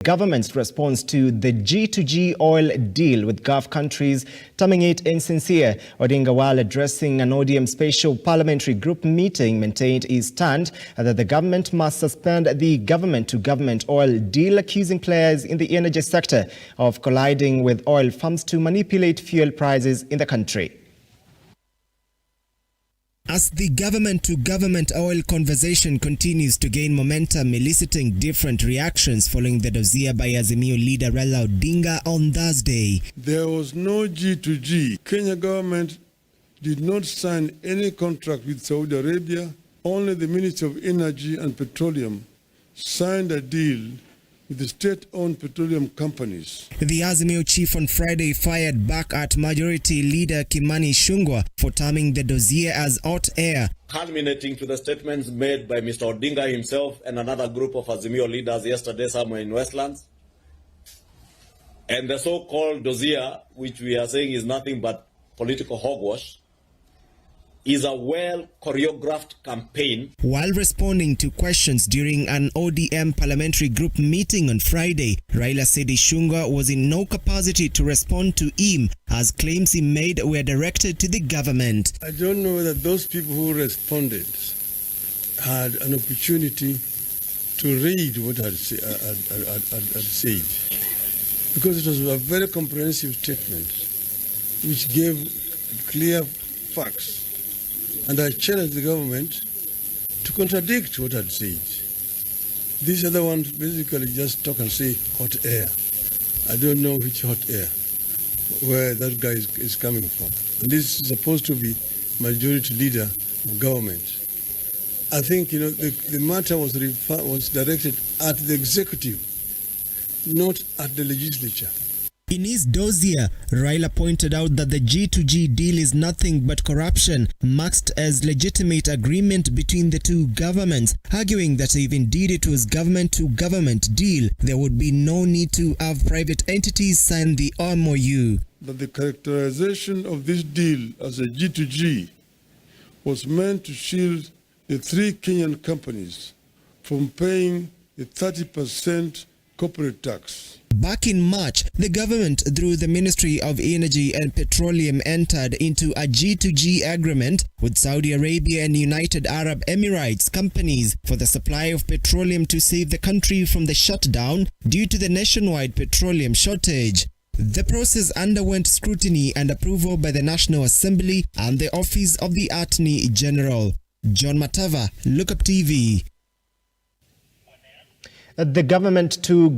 government's response to the G2G oil deal with Gulf countries, terming it insincere. Odinga, while addressing an ODM special parliamentary group meeting, maintained his stand that the government must suspend the government-to-government oil deal, accusing players in the energy sector of colliding with oil firms to manipulate fuel prices in the country. As the government-to-government oil conversation continues to gain momentum, eliciting different reactions following the dossier by Azimio leader Raila Odinga on Thursday. There was no G2G. Kenya government did not sign any contract with Saudi Arabia. Only the Ministry of Energy and Petroleum signed a deal with the state-owned petroleum companies. The Azimio chief on Friday fired back at Majority Leader Kimani Ichung'wah for terming the dossier as hot air. Culminating to the statements made by Mr. Odinga himself and another group of Azimio leaders yesterday somewhere in Westlands. And the so-called dossier, which we are saying is nothing but political hogwash, is a well-choreographed campaign. While responding to questions during an ODM parliamentary group meeting on Friday, Raila said Ichung'wah was in no capacity to respond to him, as claims he made were directed to the government. I don't know whether those people who responded had an opportunity to read what I'd said, because it was a very comprehensive statement which gave clear facts. And I challenged the government to contradict what I'd said. These other ones basically just talk and say hot air. I don't know which hot air, where that guy is coming from. And this is supposed to be majority leader of government. I think, the matter was directed at the executive, not at the legislature. In his dossier, Raila pointed out that the G2G deal is nothing but corruption, masked as legitimate agreement between the two governments, arguing that if indeed it was government-to-government deal, there would be no need to have private entities sign the MOU. That the characterization of this deal as a G2G was meant to shield the three Kenyan companies from paying the 30% corporate tax. Back in March, the government, through the Ministry of Energy and Petroleum, entered into a G2G agreement with Saudi Arabia and United Arab Emirates companies for the supply of petroleum to save the country from the shutdown due to the nationwide petroleum shortage. The process underwent scrutiny and approval by the National Assembly and the Office of the Attorney General. John Matava, Lookup TV. The government to